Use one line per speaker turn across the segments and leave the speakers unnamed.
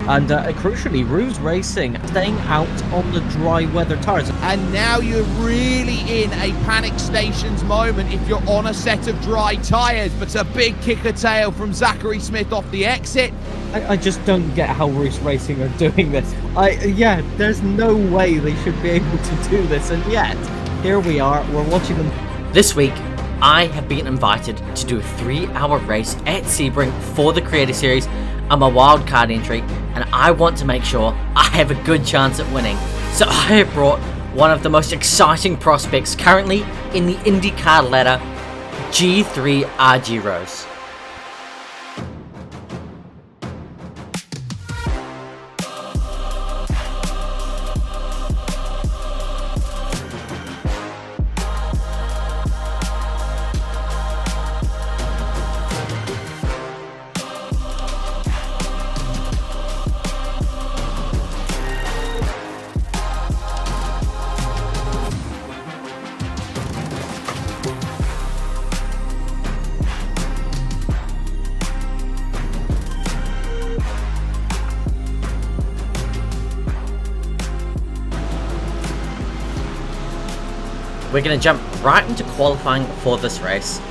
And crucially, Ruse Racing staying out on the dry weather tyres.
And now you're really in a panic stations moment if you're on a set of dry tyres. But a big kicker tail from Zachary Smith off the exit.
I just don't get how Ruse Racing are doing this. Yeah, there's no way they should be able to do this, and yet, here we are, we're watching them.
This week, I have been invited to do a 3-hour race at Sebring for the Creator Series. I'm a wildcard entry, and I want to make sure I have a good chance at winning. So I have brought one of the most exciting prospects currently in the IndyCar ladder, G3 RG Rose. We're going to jump right into qualifying for this race.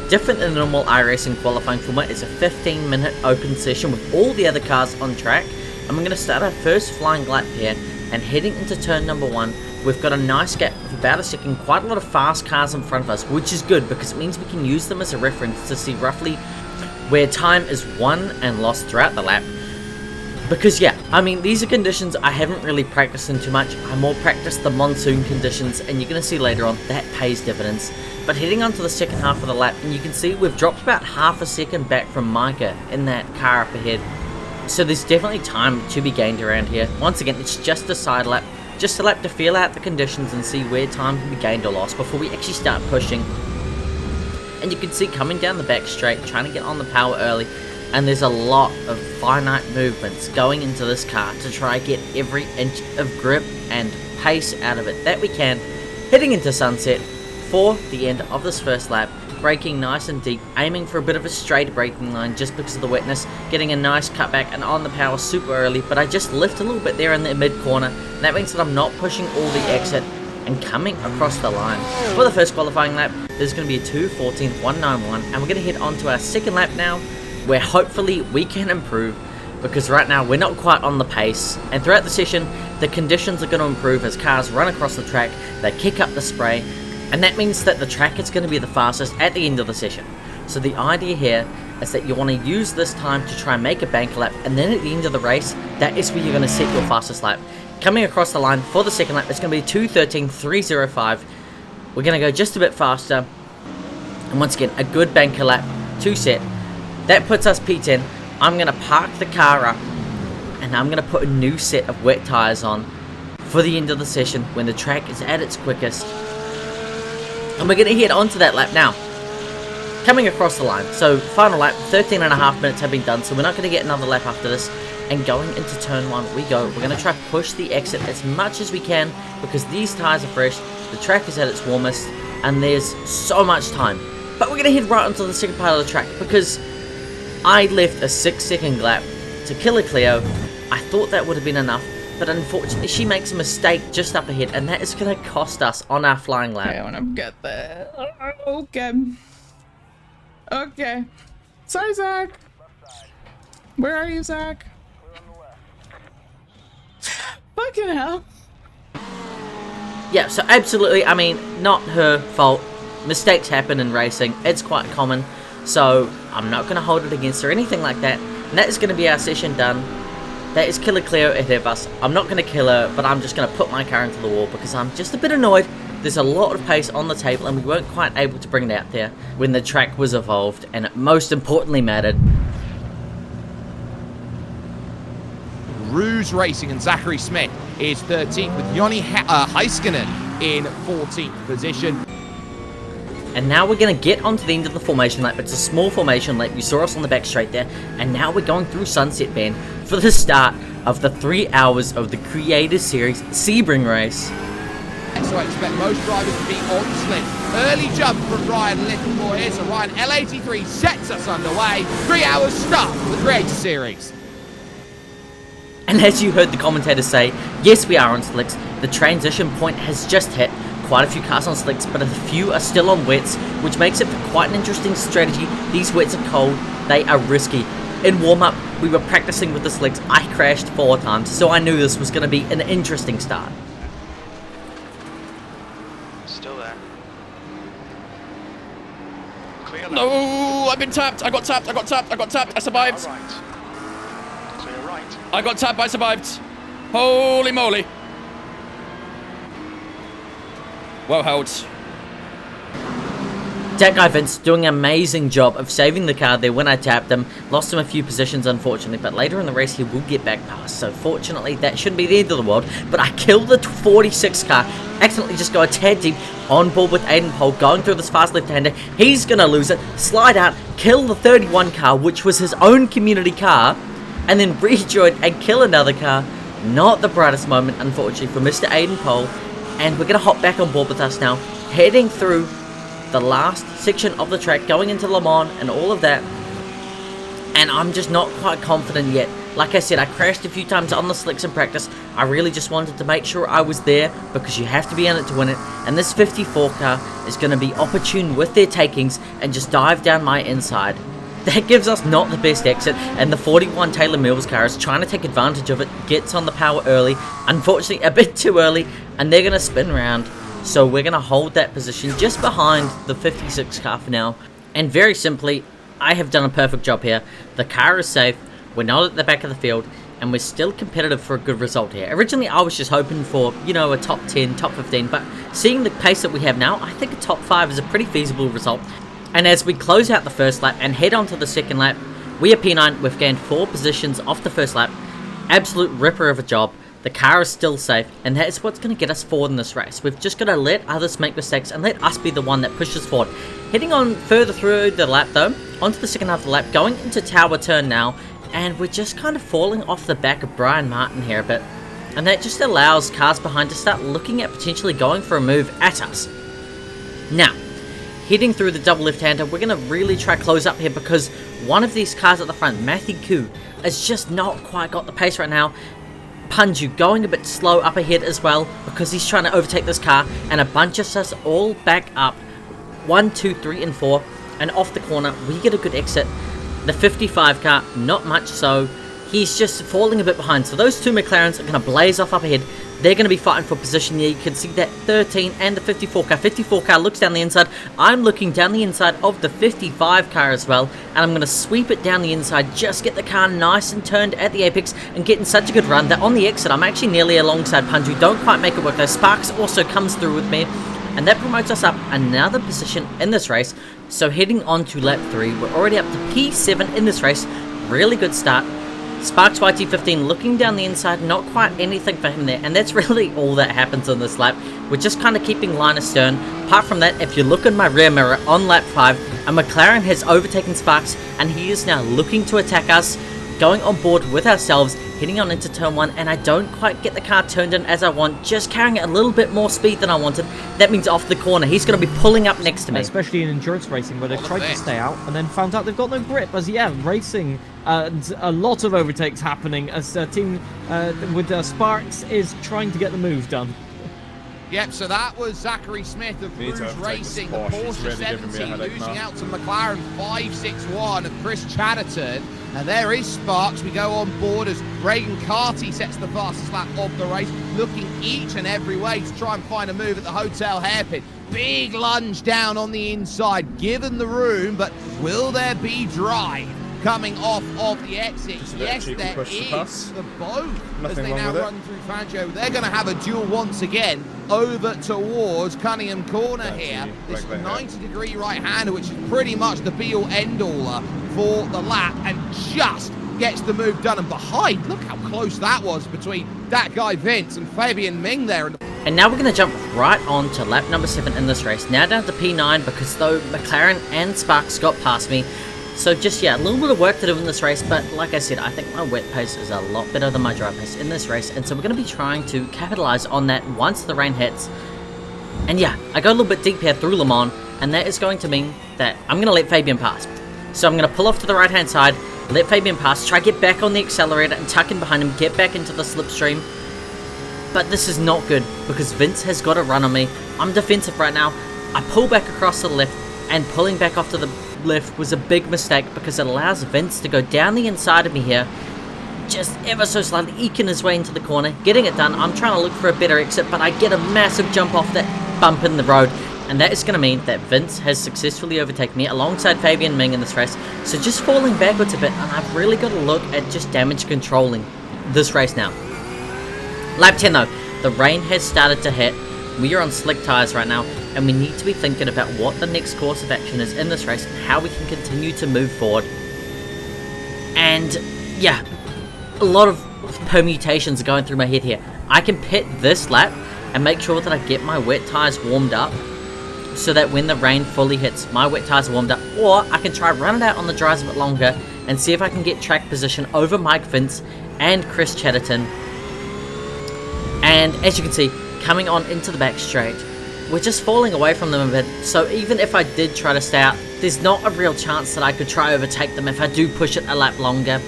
Different than normal iRacing qualifying format, it's a 15-minute open session with all the other cars on track. And we're going to start our first flying lap here, and heading into turn number 1, we've got a nice gap of about a second, quite a lot of fast cars in front of us, which is good because it means we can use them as a reference to see roughly where time is won and lost throughout the lap. Because yeah, I mean, these are conditions I haven't really practiced in too much. I more practiced the monsoon conditions, and you're going to see later on that pays dividends. But heading on to the second half of the lap, and you can see we've dropped about half a second back from Micah in that car up ahead. So there's definitely time to be gained around here. Once again, it's just a side lap, just a lap to feel out the conditions and see where time can be gained or lost before we actually start pushing. And you can see coming down the back straight, trying to get on the power early. And there's a lot of finite movements going into this car to try and get every inch of grip and pace out of it that we can. Heading into sunset for the end of this first lap, braking nice and deep, aiming for a bit of a straight braking line just because of the wetness, getting a nice cutback and on the power super early, but I just lift a little bit there in the mid corner, and that means that I'm not pushing all the exit and coming across the line. For the first qualifying lap, there's going to be a 2:14.191, and we're going to head on to our second lap now, where hopefully we can improve, because right now we're not quite on the pace, and throughout the session the conditions are going to improve as cars run across the track, they kick up the spray, and that means that the track is going to be the fastest at the end of the session. So the idea here is that you want to use this time to try and make a bank lap, and then at the end of the race, that is where you're going to set your fastest lap. Coming across the line for the second lap, it's going to be 2:13.305. We're going to go just a bit faster, and once again a good banker lap to set. That puts us P10. I'm going to park the car up, and I'm going to put a new set of wet tyres on for the end of the session when the track is at its quickest. And we're going to head on to that lap now. Coming across the line. So final lap, 13.5 minutes have been done, so we're not going to get another lap after this. And going into turn 1 we go. We're going to try to push the exit as much as we can because these tyres are fresh, the track is at its warmest, and there's so much time. But we're going to head right onto the second part of the track because I left a 6-second gap to Killer Cleo. I thought that would have been enough, but unfortunately she makes a mistake just up ahead, and that is going to cost us on our flying lap.
Okay, I want to get there. Okay. Okay. Sorry, Zach. Where are you, Zach? Fucking hell.
Yeah, so absolutely, I mean, not her fault. Mistakes happen in racing. It's quite common. So I'm not going to hold it against her or anything like that. And that is going to be our session done. That is Killer Cleo ahead of us. I'm not going to kill her, but I'm just going to put my car into the wall because I'm just a bit annoyed. There's a lot of pace on the table and we weren't quite able to bring it out there when the track was evolved and it most importantly mattered.
Ruse Racing and Zachary Smith is 13th with Joni Heusinkveld in 14th position.
And now we're going to get onto the end of the formation lap. It's a small formation lap. You saw us on the back straight there. And now we're going through Sunset Bend for the start of the 3 hours of the Creator Series Sebring race.
So I expect most drivers to be on slip. Early jump from Ryan Littlemore here. So Ryan, L83 sets us underway. 3 hours start for the Creator Series.
And as you heard the commentator say, yes, we are on slicks. The transition point has just hit. Quite a few cars on slicks, but a few are still on wets, which makes it for quite an interesting strategy. These wets are cold, they are risky. In warm-up, we were practicing with the slicks. I crashed 4 times, so I knew this was going to be an interesting start.
Still there. Clear left.
No, I've been tapped. I got tapped. I survived.
All right. Clear right.
I got tapped. I survived. Holy moly. Well held.
That guy Vince doing an amazing job of saving the car there when I tapped him. Lost him a few positions unfortunately, but later in the race he will get back past. So fortunately that shouldn't be the end of the world. But I killed the 46 car. Accidentally just go a tad deep on board with Aiden Pole going through this fast left-hander. He's going to lose it. Slide out. Kill the 31 car, which was his own community car. And then rejoin and kill another car. Not the brightest moment unfortunately for Mr. Aiden Pole. And we're going to hop back on board with us now. Heading through the last section of the track, going into Le Mans and all of that. And I'm just not quite confident yet. Like I said, I crashed a few times on the slicks in practice. I really just wanted to make sure I was there because you have to be in it to win it. And this 54 car is going to be opportune with their takings and just dive down my inside. That gives us not the best exit, and the 41 Taylor Mills car is trying to take advantage of it, gets on the power early, unfortunately a bit too early, and they're going to spin around. So we're going to hold that position just behind the 56 car for now. And very simply, I have done a perfect job here. The car is safe, we're not at the back of the field, and we're still competitive for a good result here. Originally I was just hoping for, you know, a top 10, top 15, but seeing the pace that we have now, I think a top 5 is a pretty feasible result. And as we close out the first lap and head on to the second lap, we are P9, we've gained 4 positions off the first lap. Absolute ripper of a job. The car is still safe, and that is what's going to get us forward in this race. We've just got to let others make mistakes and let us be the one that pushes forward. Heading on further through the lap though, onto the second half of the lap, going into Tower Turn now, and we're just kind of falling off the back of Brian Martin here a bit. And that just allows cars behind to start looking at potentially going for a move at us. Now, heading through the double left-hander, we're going to really try close up here because one of these cars at the front, Matthew Koo, has just not quite got the pace right now. Punju going a bit slow up ahead as well because he's trying to overtake this car, and a bunch of us all back up 1, 2, 3 and 4, and off the corner we get a good exit. The 55 car, not much so. He's just falling a bit behind, so those 2 McLarens are going to blaze off up ahead. They're going to be fighting for position here. You can see that 13 and the 54 car. 54 car looks down the inside. I'm looking down the inside of the 55 car as well. And I'm going to sweep it down the inside. Just get the car nice and turned at the apex and getting such a good run that on the exit, I'm actually nearly alongside Punju. Don't quite make it work though. Sparks also comes through with me. And that promotes us up another position in this race. So heading on to lap 3, we're already up to P7 in this race. Really good start. Sparks YT15 looking down the inside, not quite anything for him there, and that's really all that happens on this lap. We're just kind of keeping line astern. Apart from that, if you look in my rear mirror on lap 5, a McLaren has overtaken Sparks, and he is now looking to attack us, going on board with ourselves, heading on into turn 1, and I don't quite get the car turned in as I want, just carrying a little bit more speed than I wanted. That means off the corner, he's going to be pulling up next to me.
Especially in endurance racing, where they've tried to stay out and then found out they've got no grip. As racing, a lot of overtakes happening as a team with Sparks is trying to get the move done.
Yep, so that was Zachary Smith of Bruce Racing, the Porsche 17, losing out to McLaren 561 of Chris Chatterton. And there is Sparks. We go on board as Reagan Carty sets the fastest lap of the race, looking each and every way to try and find a move at the hotel hairpin. Big lunge down on the inside, given the room, but will there be drive coming off of the exit? Yes, there is for both. As they now run through Fangio, they're going to have a duel once again over towards Cunningham Corner here. This 90-degree right-hander, which is pretty much the be-all, end-all for the lap, and just gets the move done. And behind, look how close that was between that guy Vince and Fabian Ming there.
And now we're going to jump right on to lap number 7 in this race. Now down to P9 because though McLaren and Sparks got past me. So just, a little bit of work to do in this race, but like I said, I think my wet pace is a lot better than my dry pace in this race, and so we're going to be trying to capitalize on that once the rain hits. And I go a little bit deep here through Le Mans, and that is going to mean that I'm going to let Fabian pass. So I'm going to pull off to the right-hand side, let Fabian pass, try to get back on the accelerator and tuck in behind him, get back into the slipstream. But this is not good because Vince has got a run on me. I'm defensive right now. I pull back across to the left, and pulling back off to the left was a big mistake because it allows Vince to go down the inside of me here, just ever so slightly eking his way into the corner, getting it done. I'm trying to look for a better exit, but I get a massive jump off that bump in the road, and that is going to mean that Vince has successfully overtaken me alongside Fabian Ming in this race. So just falling backwards a bit, and I've really got to look at just damage controlling this race now. Lap 10 though, the rain has started to hit. We are on slick tyres right now, and we need to be thinking about what the next course of action is in this race and how we can continue to move forward. And yeah, a lot of permutations are going through my head here. I can pit this lap and make sure that I get my wet tyres warmed up so that when the rain fully hits, my wet tyres are warmed up. Or I can try run it out on the dries a bit longer and see if I can get track position over Mike Vince and Chris Chatterton. And as you can see, coming on into the back straight, we're just falling away from them a bit. So even if I did try to stay out, there's not a real chance that I could try overtake them if I do push it a lap longer.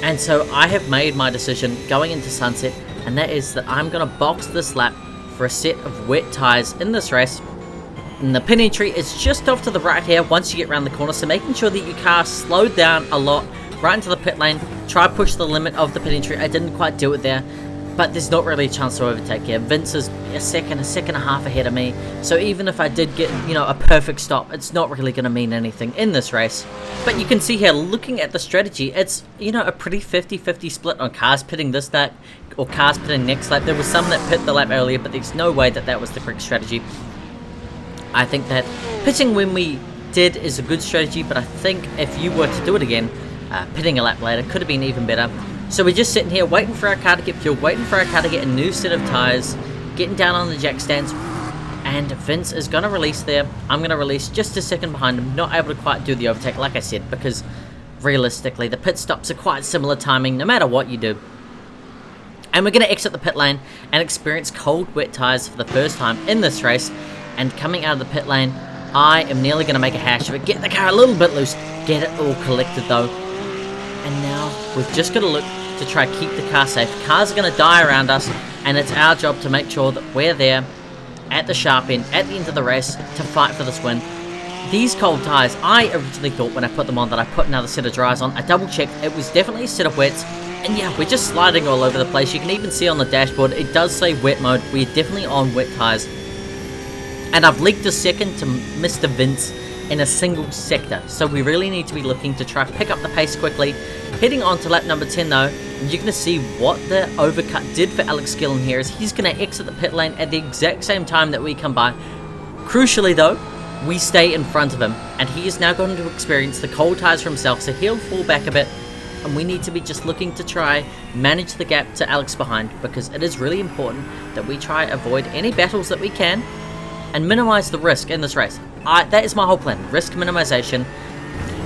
And so I have made my decision going into sunset, and that is that I'm going to box this lap for a set of wet tyres in this race. And the pit entry is just off to the right here once you get around the corner, so making sure that your car slowed down a lot right into the pit lane. Try to push the limit of the pit entry. I didn't quite do it there, but there's not really a chance to overtake here. Vince is a second and a half ahead of me, so even if I did get, a perfect stop, it's not really going to mean anything in this race. But you can see here, looking at the strategy, it's, a pretty 50-50 split on cars pitting this lap or cars pitting next lap. There was some that pit the lap earlier, but there's no way that that was the correct strategy. I think that pitting when we did is a good strategy, but I think if you were to do it again, pitting a lap later could have been even better. So we're just sitting here waiting for our car to get fuel, waiting for our car to get a new set of tyres, getting down on the jack stands, and Vince is going to release there. I'm going to release just a second behind him, not able to quite do the overtake like I said, because realistically the pit stops are quite similar timing no matter what you do. And we're going to exit the pit lane and experience cold wet tyres for the first time in this race. And coming out of the pit lane, I am nearly going to make a hash of it, get the car a little bit loose, get it all collected though. And now we've just got to look to try to keep the car safe. Cars are going to die around us, and it's our job to make sure that we're there at the sharp end, at the end of the race, to fight for this win. These cold tyres, I originally thought when I put them on that I put another set of dries on. I double checked, it was definitely a set of wets, and yeah, we're just sliding all over the place. You can even see on the dashboard, it does say wet mode. We're definitely on wet tyres. And I've leaked a second to Mr. Vince in a single sector, so we really need to be looking to try to pick up the pace quickly. Heading on to lap number 10 though, you're going to see what the overcut did for Alex Gillen here, is he's going to exit the pit lane at the exact same time that we come by. Crucially though, we stay in front of him, and he is now going to experience the cold tyres for himself, so he'll fall back a bit, and we need to be just looking to try manage the gap to Alex behind, because it is really important that we try avoid any battles that we can and minimize the risk in this race. That is my whole plan, risk minimization.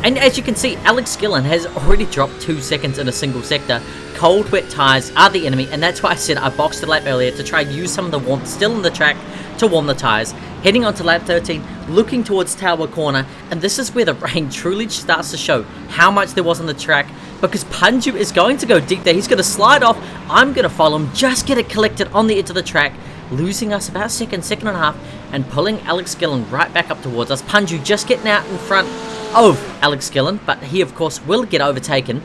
And as you can see, Alex Gillen has already dropped 2 seconds in a single sector. Cold wet tyres are the enemy, and that's why I said I boxed the lap earlier to try and use some of the warmth still in the track to warm the tyres. Heading on to lap 13, looking towards Tower Corner, and this is where the rain truly starts to show how much there was on the track, because Panju is going to go deep there. He's going to slide off. I'm going to follow him, just get it collected on the edge of the track, losing us about a second and a half, and pulling Alex Gillen right back up towards us. Panju just getting out in front of Alex Gillen, but he of course will get overtaken.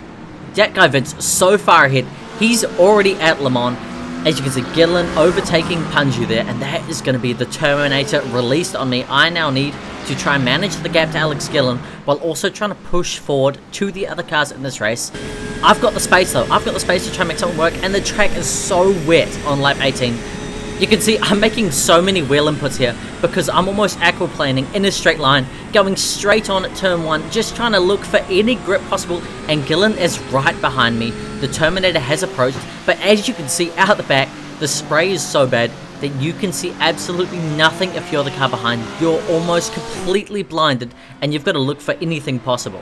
That guy Vince so far ahead, he's already at Le Mans. As you can see, Gillen overtaking Panju there, and that is going to be the Terminator released on me. I now need to try and manage the gap to Alex Gillen while also trying to push forward to the other cars in this race. I've got the space though, I've got the space to try and make something work, and the track is so wet on lap 18. You can see I'm making so many wheel inputs here because I'm almost aquaplaning in a straight line, going straight on at turn 1, just trying to look for any grip possible, and Gillen is right behind me. The Terminator has approached, but as you can see out the back, the spray is so bad that you can see absolutely nothing if you're the car behind. You're almost completely blinded, and you've got to look for anything possible.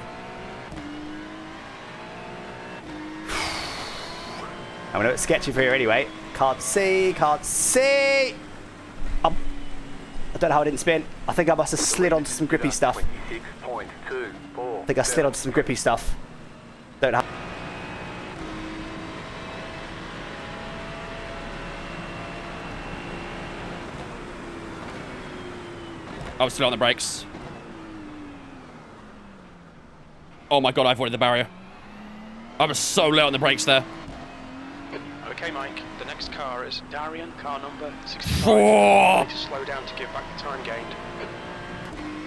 I'm gonna sketchy for here anyway. Can't see. I don't know how I didn't spin. I think I must have slid onto some grippy stuff. I think I slid onto some grippy stuff. Don't have.
I was still on the brakes. Oh my god, I avoided the barrier. I was so low on the brakes there.
Okay, Mike. The next car is Darian, car number 65.
Oh!
Need to slow down to give back the time gained.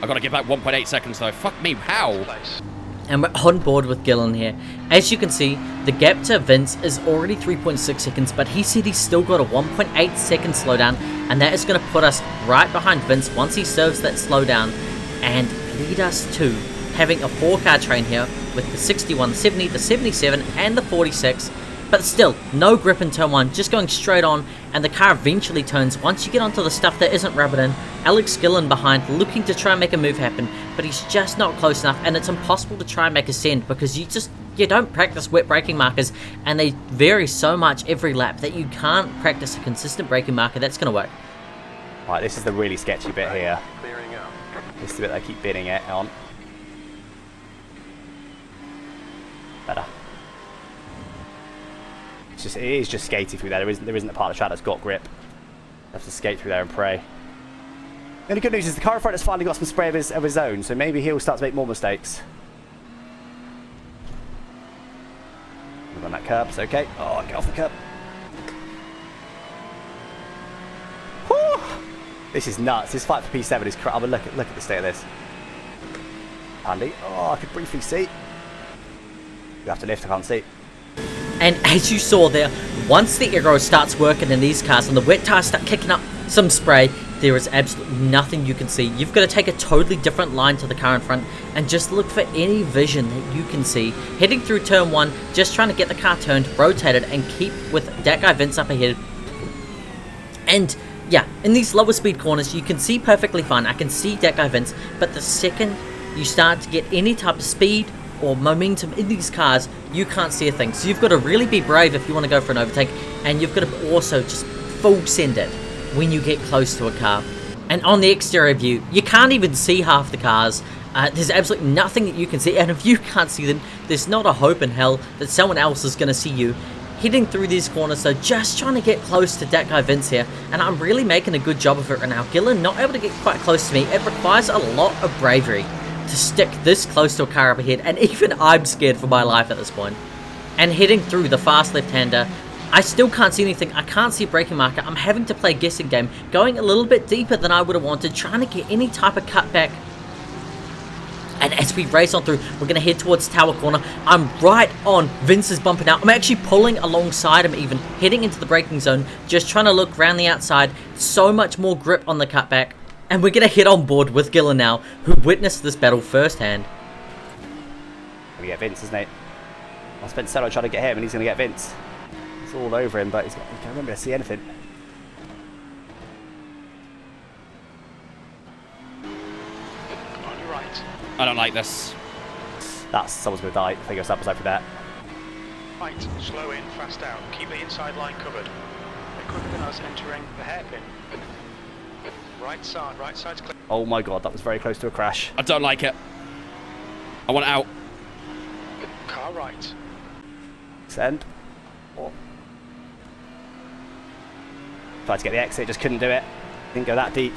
I gotta get back 1.8 seconds though. Fuck me, how?
Place.
And we're on board with Gillen here. As you can see, the gap to Vince is already 3.6 seconds, but he said he's still got a 1.8 second slowdown, and that is going to put us right behind Vince once he serves that slowdown, and lead us to having a 4-car train here with the 61, 70, the 77, and the 46. But still, no grip in turn 1, just going straight on, and the car eventually turns once you get onto the stuff that isn't rubbing in. Alex Gillen behind, looking to try and make a move happen, but he's just not close enough, and it's impossible to try and make a send because you don't practice wet braking markers, and they vary so much every lap that you can't practice a consistent braking marker that's going to work.
Right, this is the really sketchy bit here.
Clearing up.
This is the bit I keep bidding it on. Better. It is just skating through there. There isn't a part of the track that's got grip. You have to skate through there and pray. The only good news is the car in front has finally got some spray of his own, so maybe he'll start to make more mistakes. Move on that curb, it's okay. Oh, get off the curb. Whew. This is nuts. This fight for P7 is crap. Look at the state of this. Handy. Oh, I could briefly see. You have to lift, I can't see.
And as you saw there, once the aero starts working in these cars and the wet tires start kicking up some spray, there is absolutely nothing you can see. You've got to take a totally different line to the car in front and just look for any vision that you can see. Heading through turn 1, just trying to get the car turned, rotated, and keep with that guy Vince up ahead. And yeah, in these lower speed corners, you can see perfectly fine. I can see that guy Vince, but the second you start to get any type of speed or momentum in these cars, you can't see a thing. So you've got to really be brave if you want to go for an overtake, and you've got to also just full send it when you get close to a car. And on the exterior view, you can't even see half the cars. There's absolutely nothing that you can see, and if you can't see them, there's not a hope in hell that someone else is going to see you. Heading through these corners, so just trying to get close to that guy Vince here, and I'm really making a good job of it right now. Gillen not able to get quite close to me. It requires a lot of bravery to stick this close to a car up ahead, and even I'm scared for my life at this point. And heading through the fast left-hander, I still can't see anything. I can't see a braking marker. I'm having to play a guessing game, going a little bit deeper than I would have wanted, trying to get any type of cutback. And as we race on through, we're going to head towards Tower Corner. I'm right on Vince's bumper now. I'm actually pulling alongside him even, heading into the braking zone, just trying to look around the outside. So much more grip on the cutback. And we're going to head on board with Gillen now, who witnessed this battle firsthand.
We get Vince, isn't it? I spent so long trying to get him, and he's going to get Vince. It's all over him, but he can't remember to see anything.
On your right.
I don't like this.
Someone's going to die. Figure us up aside for that.
Right, slow in, fast out. Keep the inside line covered. They're quicker than us entering the hairpin. Right side's clear.
Oh my god, that was very close to a crash.
I don't like it. I want out.
Car right.
Send. Oh. Tried to get the exit, just couldn't do it. Didn't go that deep.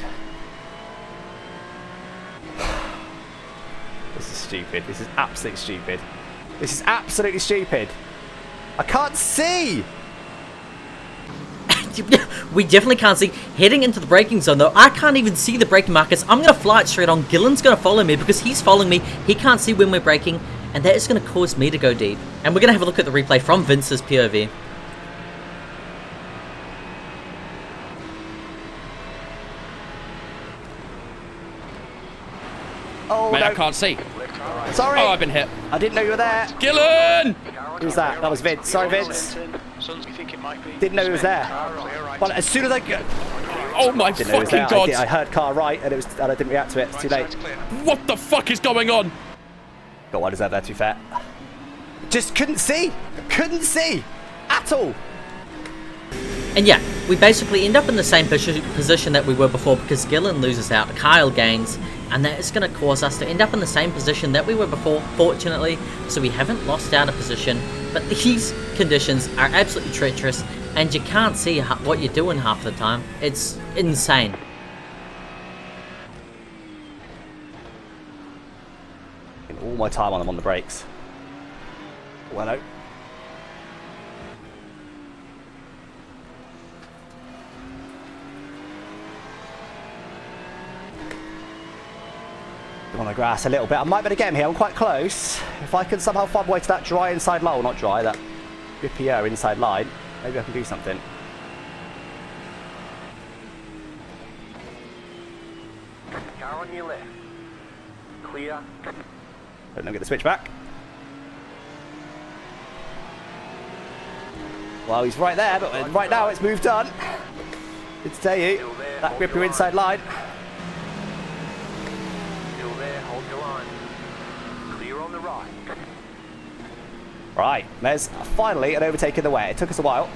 This is stupid. This is absolutely stupid. This is absolutely stupid. I can't see!
We definitely can't see. Heading into the braking zone though, I can't even see the braking markers. I'm going to fly it straight on. Gillen's going to follow me because he's following me. He can't see when we're braking, and that is going to cause me to go deep. And we're going to have a look at the replay from Vince's POV.
Oh,
Mate,
no.
I can't see.
Sorry!
Oh, I've been hit.
I didn't know you were there.
Gillen!
Who's that? That was Vince. Sorry, Vince. Didn't know he was there. Well, as soon as I go...
Oh my
Didn't know he was
fucking
there.
god!
I heard car right, and I didn't react to it. It's too late.
What the fuck is going on?
Got one deserve there, to be fair. Just couldn't see. Couldn't see. At all.
And yeah, we basically end up in the same position that we were before because Gillen loses out, Kyle gains, and that is going to cause us to end up in the same position that we were before, fortunately. So we haven't lost out a position, but these conditions are absolutely treacherous, and you can't see what you're doing half the time. It's insane.
All my time on them on the brakes. Well, no. On the grass a little bit. I might better get him here. I'm quite close. If I can somehow find my way to that dry inside line, well, not dry, that grippy air inside line, maybe I can do something.
Car on your left. Clear.
Don't get the switch back. Well, he's right there, but right now it's moved on. Good to tell you. That grippy inside line. Right, there's finally an overtake in the way. It took us a while.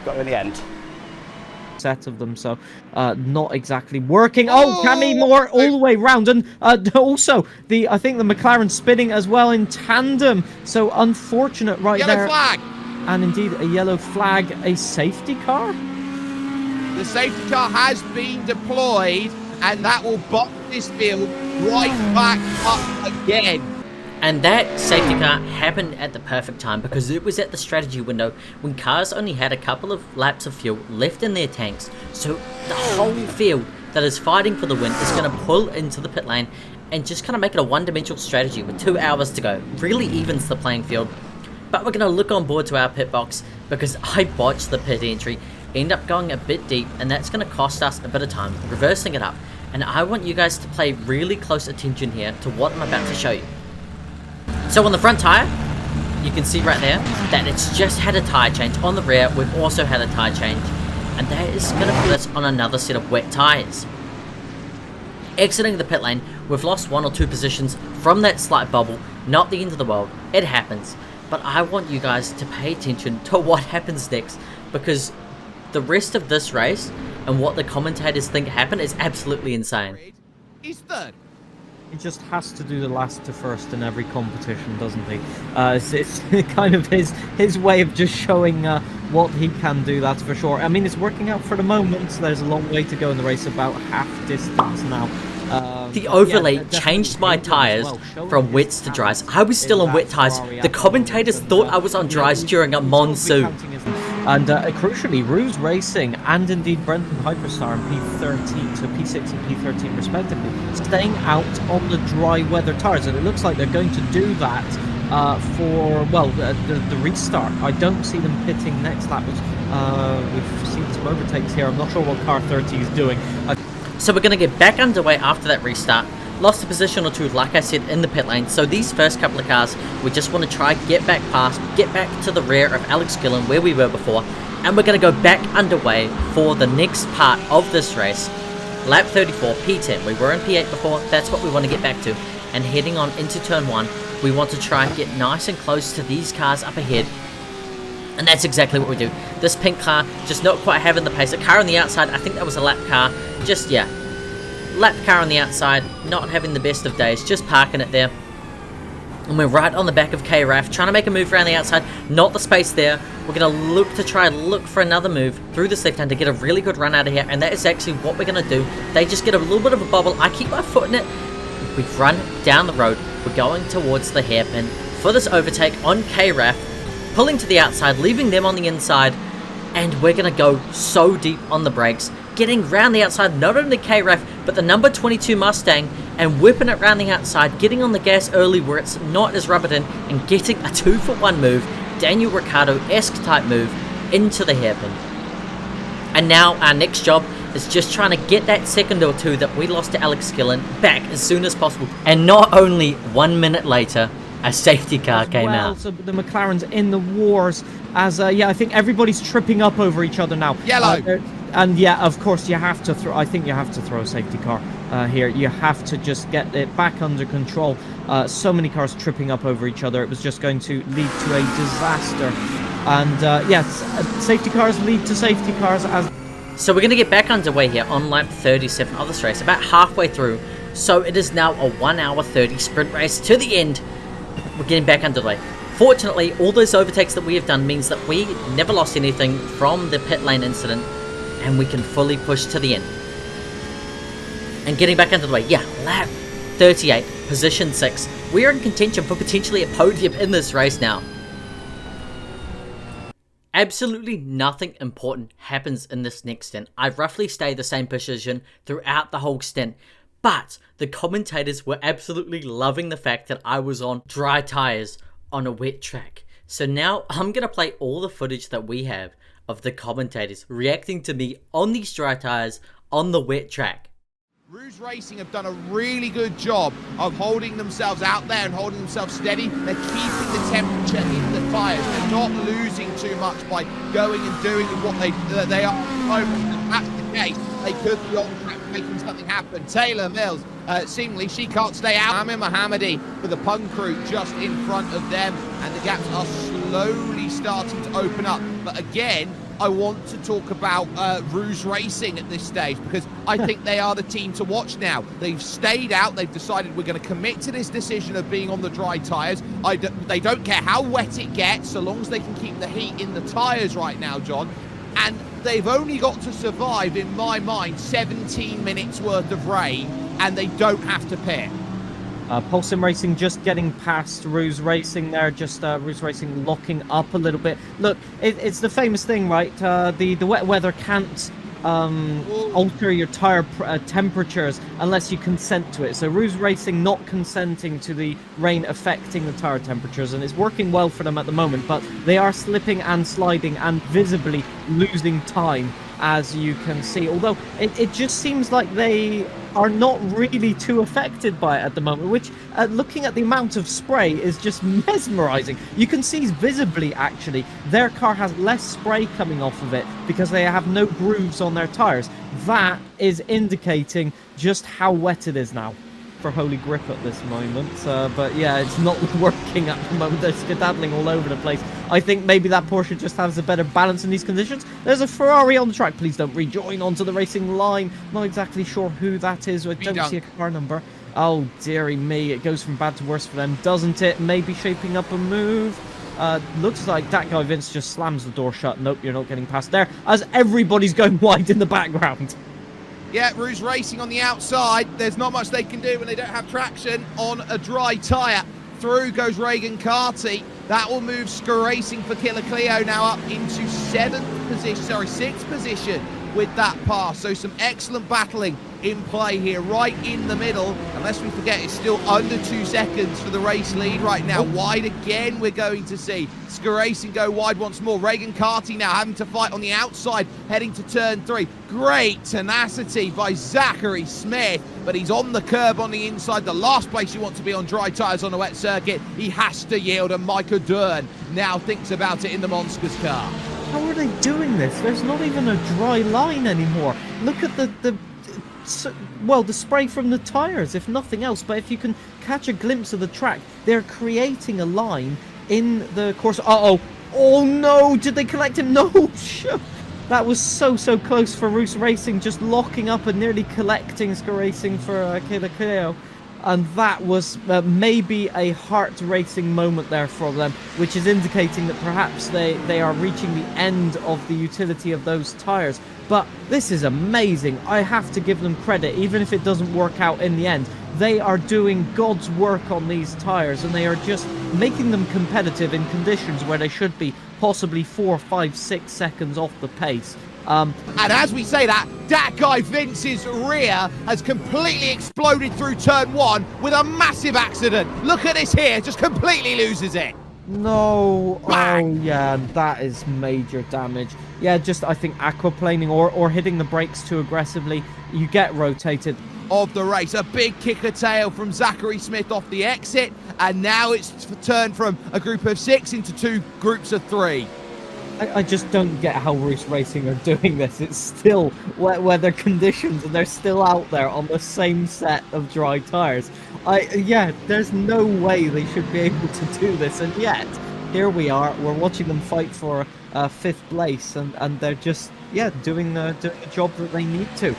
Got it in the end.
Set of them, so not exactly working. Oh, Cammy Moore all the way round, and also I think the McLaren spinning as well in tandem. So unfortunate right
yellow
there.
Flag.
And indeed a yellow flag, a safety car.
The safety car has been deployed, and that will box this field right back up again.
And that safety car happened at the perfect time because it was at the strategy window when cars only had a couple of laps of fuel left in their tanks. So the whole field that is fighting for the win is going to pull into the pit lane and just kind of make it a one-dimensional strategy with 2 hours to go. Really evens the playing field. But we're going to look on board to our pit box because I botched the pit entry, end up going a bit deep, and that's going to cost us a bit of time, reversing it up. And I want you guys to pay really close attention here to what I'm about to show you. So on the front tyre, you can see right there that it's just had a tyre change. On the rear, we've also had a tyre change, and that is going to put us on another set of wet tyres. Exiting the pit lane, we've lost 1 or 2 positions from that slight bubble. Not the end of the world, it happens. But I want you guys to pay attention to what happens next, because the rest of this race and what the commentators think happened is absolutely insane.
He's third.
He just has to do the last to first in every competition, doesn't he? It's kind of his way of just showing what he can do, that's for sure. I mean, it's working out for the moment. There's a long way to go in the race, about half distance now.
The overlay changed my tyres from wets to dries. I was still on wet tyres. The commentators thought I was on dries during a monsoon.
And crucially, Ruse Racing and indeed Brenton Hyperstar in P13 to P6 and P13 respectively, staying out on the dry weather tyres. And it looks like they're going to do that for, well, the restart. I don't see them pitting next lap. We've seen some overtakes here. I'm not sure what car 30 is doing.
So we're going to get back underway after that restart. Lost a position or 2, like I said, in the pit lane. So these first couple of cars, we just want to try get back to the rear of Alex Gillen where we were before. And we're going to go back underway for the next part of this race. Lap 34, P10. We were in P8 before. That's what we want to get back to. And heading on into turn 1, we want to try and get nice and close to these cars up ahead. And that's exactly what we do. This pink car just not quite having the pace. A car on the outside, I think that was a lap car. Just, yeah. Lap car on the outside, not having the best of days. Just parking it there. And we're right on the back of KRAF, trying to make a move around the outside. Not the space there. We're going to try and look for another move through this left hand to get a really good run out of here. And that is actually what we're going to do. They just get a little bit of a bobble. I keep my foot in it. We've run down the road. We're going towards the hairpin for this overtake on KRAF. Pulling to the outside, leaving them on the inside, and we're going to go so deep on the brakes, getting round the outside, not only KRAF, but the number 22 Mustang, and whipping it round the outside, getting on the gas early where it's not as rubbered in, and getting a 2-for-1 move, Daniel Ricciardo-esque type move, into the hairpin. And now our next job is just trying to get that second or 2 that we lost to Alex Gillen back as soon as possible. And not only 1 minute later, a safety car came out.
So the McLaren's in the wars as, yeah, I think everybody's tripping up over each other now.
Yellow.
And yeah, of course, you have to throw, I think you have to throw a safety car here. You have to just get it back under control. So many cars tripping up over each other. It was just going to lead to a disaster. And yes, safety cars lead to safety cars as...
So we're going to get back underway here on lap 37 of this race, about halfway through. So it is now a 1 hour 30 sprint race to the end. We're getting back underway. Fortunately, all those overtakes that we have done means that we never lost anything from the pit lane incident, and we can fully push to the end. And getting back underway, yeah, lap 38, position 6. We are in contention for potentially a podium in this race now. Absolutely nothing important happens in this next stint. I roughly stay the same position throughout the whole stint, but the commentators were absolutely loving the fact that I was on dry tyres on a wet track. So now I'm going to play all the footage that we have of the commentators reacting to me on these dry tyres on the wet track.
Rouge Racing have done a really good job of holding themselves out there and holding themselves steady. They're keeping the temperature in the tyres. They're not losing too much by going and doing what they are. If that's the case, they could be on track making something happen. Taylor Mills, seemingly she can't stay out. Amir Mohammadi for the Pun crew just in front of them, and the gaps are slowly starting to open up. But again, I want to talk about Rouge Racing at this stage, because I think they are the team to watch now. They've stayed out. They've decided we're going to commit to this decision of being on the dry tyres. They don't care how wet it gets, so long as they can keep the heat in the tyres right now, John. And they've only got to survive, in my mind, 17 minutes worth of rain, and they don't have to pit.
Pulsing Racing just getting past Rouge Racing there, just Rouge Racing locking up a little bit. Look, it's the famous thing, right? The wet weather can't alter your tyre temperatures unless you consent to it. So Rouge Racing not consenting to the rain affecting the tyre temperatures, and it's working well for them at the moment, but they are slipping and sliding and visibly losing time, as you can see. Although it just seems like they are not really too affected by it at the moment, which looking at the amount of spray is just mesmerizing. You can see visibly, actually, their car has less spray coming off of it because they have no grooves on their tires. That is indicating just how wet it is now for Holy Grip at this moment. But yeah, it's not working at the moment. They're skedaddling all over the place. I think maybe that Porsche just has a better balance in these conditions. There's a Ferrari on the track. Please don't rejoin onto the racing line. Not exactly sure who that is. I don't see a car number. Oh, dearie me. It goes from bad to worse for them, doesn't it? Maybe shaping up a move. Looks like that guy Vince just slams the door shut. Nope, you're not getting past there, as everybody's going wide in the background.
Yeah, Rouge Racing on the outside. There's not much they can do when they don't have traction on a dry tyre. Through goes Regan Carty. That will move Racing for Killer Cleo now up into 6th position with that pass. So some excellent battling in play here, right in the middle. Unless we forget, it's still under 2 seconds for the race lead right now. Wide again, we're going to see Racing go wide once more. Regan Carty now having to fight on the outside, heading to turn 3. Great tenacity by Zachary Smith, but he's on the curb on the inside. The last place you want to be on dry tyres on a wet circuit. He has to yield, and Micah Dern now thinks about it in the Monskers car.
How are they doing this? There's not even a dry line anymore. Look at the spray from the tyres, if nothing else. But if you can catch a glimpse of the track, they're creating a line in the course. Oh no, did they collect him? No. That was so close for Rouge Racing, just locking up and nearly collecting Racing for Killer Cleo. And that was maybe a heart-racing moment there for them, which is indicating that perhaps they are reaching the end of the utility of those tyres. But this is amazing. I have to give them credit, even if it doesn't work out in the end. They are doing God's work on these tyres, and they are just making them competitive in conditions where they should be possibly 4, 5, 6 seconds off the pace.
And as we say that guy Vince's rear has completely exploded through turn 1 with a massive accident. Look at this here, just completely loses it.
No.
Bang.
Oh yeah, that is major damage. Yeah, just I think aquaplaning or hitting the brakes too aggressively, you get rotated.
Of the race, a big kicker tail from Zachary Smith off the exit, and now it's turned from a group of 6 into 2 groups of 3.
I just don't get how Rouge Racing are doing this. It's still wet weather conditions, and they're still out there on the same set of dry tyres. Yeah, there's no way they should be able to do this, and yet here we are. We're watching them fight for 5th place, and they're just doing the job that they need to.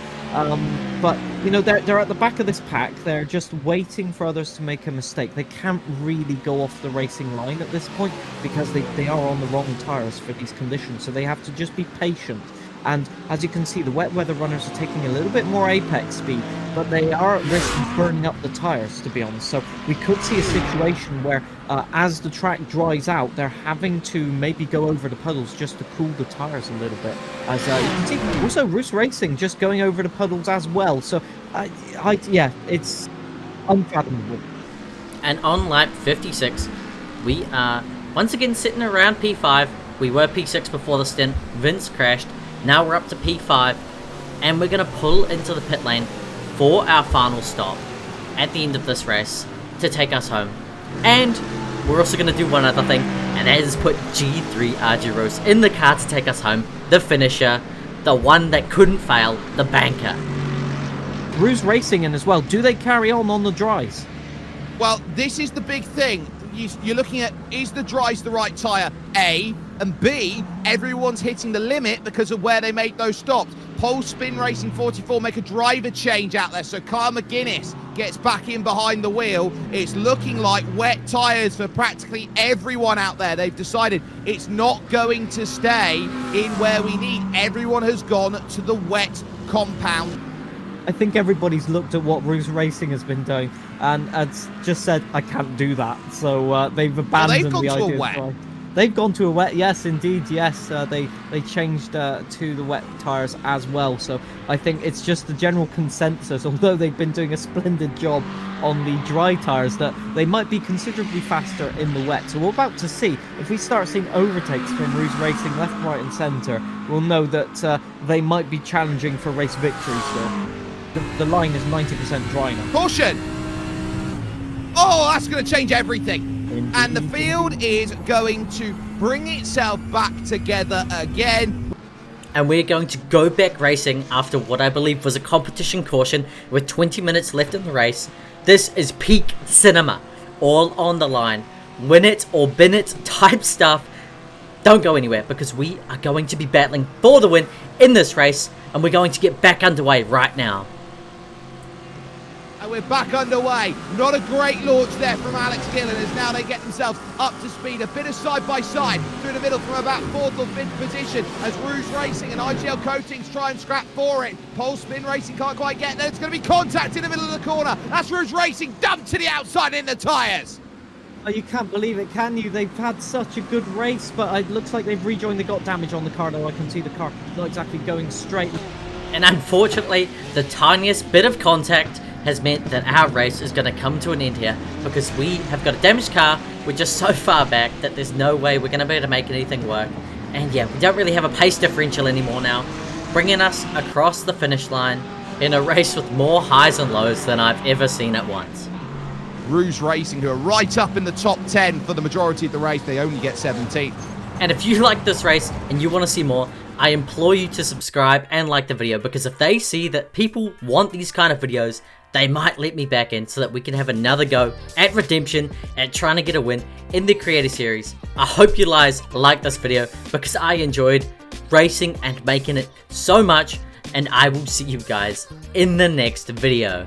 But you know, they're at the back of this pack. They're just waiting for others to make a mistake. They can't really go off the racing line at this point because they are on the wrong tires for these conditions. So they have to just be patient. And as you can see, the wet weather runners are taking a little bit more apex speed, but they are at risk of burning up the tires, to be honest. So we could see a situation where, as the track dries out, they're having to maybe go over the puddles just to cool the tires a little bit. As you can see, also Roos Racing just going over the puddles as well. So, yeah, it's unfathomable.
And on lap 56, we are once again sitting around P5. We were P6 before the stint. Vince crashed. Now we're up to P5, and we're going to pull into the pit lane for our final stop at the end of this race to take us home. And we're also going to do one other thing, and that is put G3 Argyros in the car to take us home. The finisher, the one that couldn't fail, the banker.
Roos Racing in as well. Do they carry on the dries?
Well, this is the big thing. You're looking at, is the dries the right tyre? A. And B, everyone's hitting the limit because of where they make those stops. Pole Spin Racing 44 make a driver change out there, so Kyle McGuinness gets back in behind the wheel. It's looking like wet tyres for practically everyone out there. They've decided it's not going to stay in where we need. Everyone has gone to the wet compound.
I think everybody's looked at what Roos Racing has been doing and has just said, I can't do that. So they've abandoned the idea of wet. They've gone to a wet, yes, indeed, yes. They changed to the wet tyres as well. So I think it's just the general consensus, although they've been doing a splendid job on the dry tyres, that they might be considerably faster in the wet. So we're about to see, if we start seeing overtakes from Roos Racing left, right and centre, we'll know that they might be challenging for race victory still. The line is 90% dry now.
Caution! Oh, that's going to change everything.
Indeed.
And the field is going to bring itself back together again.
And we're going to go back racing after what I believe was a competition caution with 20 minutes left in the race. This is peak cinema, all on the line. Win it or bin it type stuff. Don't go anywhere, because we are going to be battling for the win in this race, and we're going to get back underway right now.
And we're back underway. Not a great launch there from Alex Gillen, as now they get themselves up to speed. A bit of side-by-side through the middle from about 4th or 5th position as Roos Racing and IGL Coatings try and scrap for it. Pole Spin Racing can't quite get there. It's going to be contact in the middle of the corner. That's Roos Racing dumped to the outside in the tyres.
Oh, you can't believe it, can you? They've had such a good race, but it looks like they've rejoined. They got damage on the car, though. I can see the car not exactly going straight.
And unfortunately, the tiniest bit of contact has meant that our race is going to come to an end here, because we have got a damaged car. We're just so far back that there's no way we're going to be able to make anything work. And yeah, we don't really have a pace differential anymore now, bringing us across the finish line in a race with more highs and lows than I've ever seen at once.
Roos Racing, who are right up in the top 10 for the majority of the race, they only get 17th.
And if you like this race and you want to see more, I implore you to subscribe and like the video, because if they see that people want these kind of videos, they might let me back in so that we can have another go at redemption, at trying to get a win in the Creator Series. I hope you guys like this video, because I enjoyed racing and making it so much, and I will see you guys in the next video.